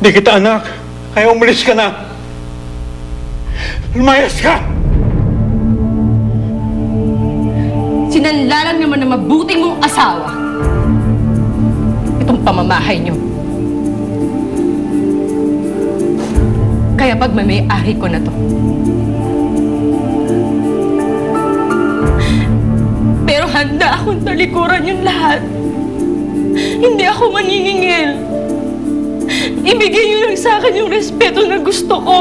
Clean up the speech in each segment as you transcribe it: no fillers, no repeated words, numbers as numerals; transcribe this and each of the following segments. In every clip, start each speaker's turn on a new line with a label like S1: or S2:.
S1: Hindi kita anak. Kaya umalis ka na. Lumayas ka!
S2: Sinanlalan naman ng mabuting mong asawa itong pamamahay niyo. Kaya pagmamay-ari ko na to. Pero handa akong talikuran yung lahat. Hindi ako maniningil. Ibigay niyo lang sa akin yung respeto na gusto ko.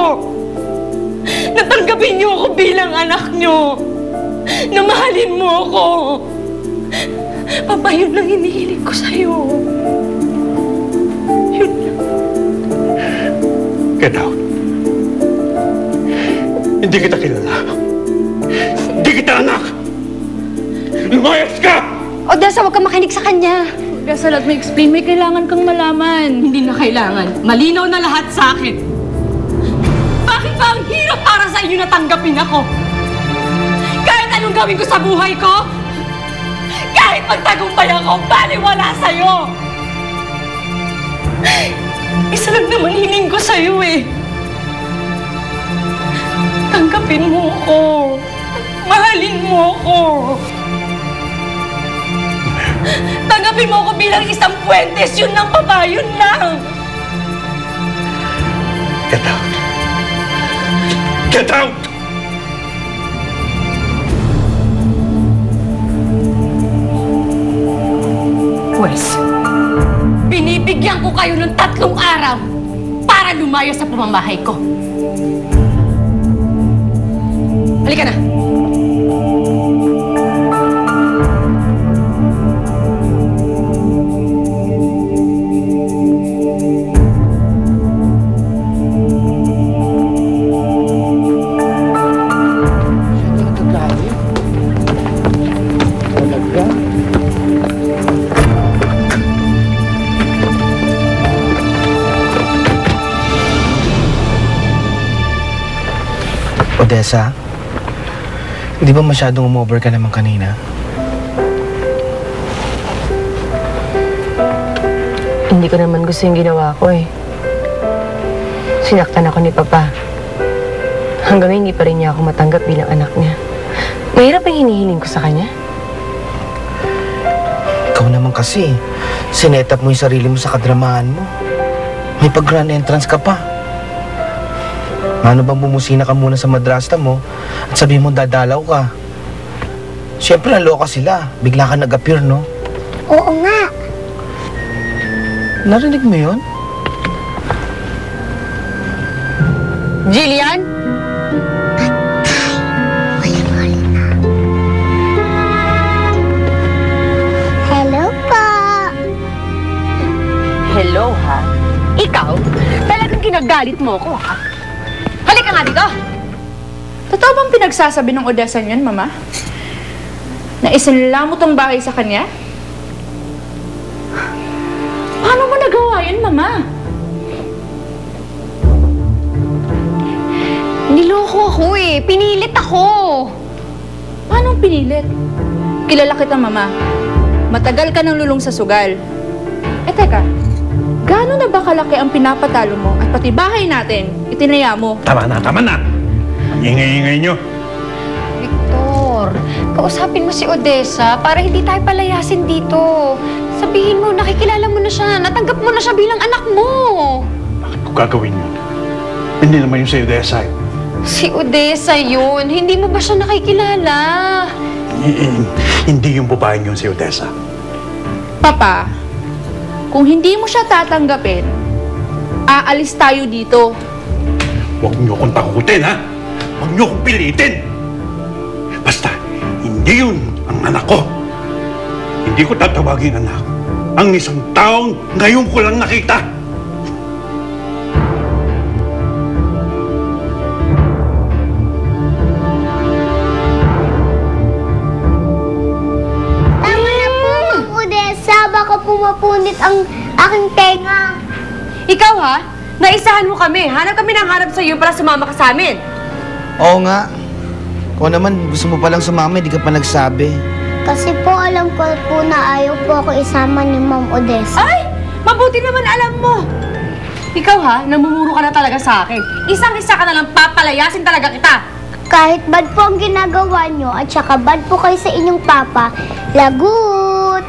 S2: Natanggapin niyo ako bilang anak niyo. Na mahalin mo ako. Papa, yun lang hinihiling ko sa'yo. Yun lang.
S1: Get out. Hindi kita kilala. Hindi kita anak! Lumayas ka!
S3: Odessa, huwag kang makinig sa kanya.
S4: Odessa, let me explain. May kailangan kang malaman.
S2: Hindi na kailangan. Malinaw na lahat sa akin. Bakit ba ang hirap para sa inyo na tanggapin ako? Kahit anong gawin ko sa buhay ko? Kahit magtagumpay ako, baliwala sa'yo! Isa lang naman hiling ko sa'yo eh. Tanggapin mo ako. Mahalin mo ako. Tanggapin mo ako bilang isang Fuentes. Yun lang, Papa. Yun lang.
S1: Get out! Get out!
S2: Pwes, binibigyan ko kayo ng 3 araw para lumayo sa pamamahay ko. Halika na.
S5: Odessa, di ba masyadong umover ka naman kanina?
S3: Hindi ko naman gusto yung ginawa ko eh. Sinaktan ako ni Papa. Hanggang hindi pa rin niya ako matanggap bilang anak niya. Mahirap ang hinihiling ko sa kanya.
S5: Ikaw naman kasi, sinetap mo yung sarili mo sa kadramahan mo. May pag-grand entrance ka pa. Ano bang bumusina ka muna sa madrasta mo at sabihin mo dadalaw ka? Siyempre, naloka sila. Bigla ka nag-appear, no?
S6: Oo nga.
S5: Narinig mo yun?
S3: Jillian?
S6: Hello po.
S3: Hello, ha? Ikaw? Talagang ginagalit mo ako, ha? Halika nga dito!
S4: Totoo bang pinagsasabi ng Odessa niyan, Mama? Na isinla mo tong bahay sa kanya? Paano mo nagawa yun, Mama?
S3: Niloko ako eh. Pinilit ako.
S4: Paano pinilit? Kilala kita, Mama. Matagal ka nang lulong sa sugal. Eh, teka. Gaano na ba kalaki ang pinapatalo mo at pati bahay natin, itinaya mo?
S1: Tama na, tama na! Ingay-ingay nyo.
S3: Victor, kausapin mo si Odessa para hindi tayo palayasin dito. Sabihin mo, nakikilala mo na siya, natanggap mo na siya bilang anak mo.
S1: Bakit ko gagawin yun? Hindi naman yung sa Odessa.
S3: Si Odessa yun. Hindi mo ba siya nakikilala?
S1: Hindi yung babaeng yun si Odessa.
S4: Papa, kung hindi mo siya tatanggapin, aalis tayo dito.
S1: Huwag niyo akong takutin, ha? Huwag niyo akong pilitin! Basta, hindi yun ang anak ko. Hindi ko tatawagin anak. Ang isang taong ngayon ko lang nakita.
S6: Tama na po, Ma'am Odessa. Baka pumapunit ang aking tenga.
S3: Ikaw ha? Naisahan mo kami. Hanap kami ng hanap sa iyo para sumama ka sa amin.
S5: Oo nga. Kung naman gusto mo palang sumama, di ka pa nagsabi.
S6: Kasi po alam ko po na ayaw po ako isama ni Ma'am Odessa.
S3: Ay! Mabuti naman alam mo.
S2: Ikaw ha, namumuro ka na talaga sa akin. Isang-isa ka na lang, papalayasin talaga kita.
S6: Kahit bad po ang ginagawa nyo at saka bad po kayo sa inyong papa, lagot!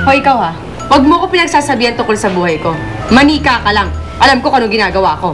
S2: O ikaw ha, huwag mo ko pinagsasabihan tungkol sa buhay ko. Manika ka lang. Alam ko kung anong ginagawa ko.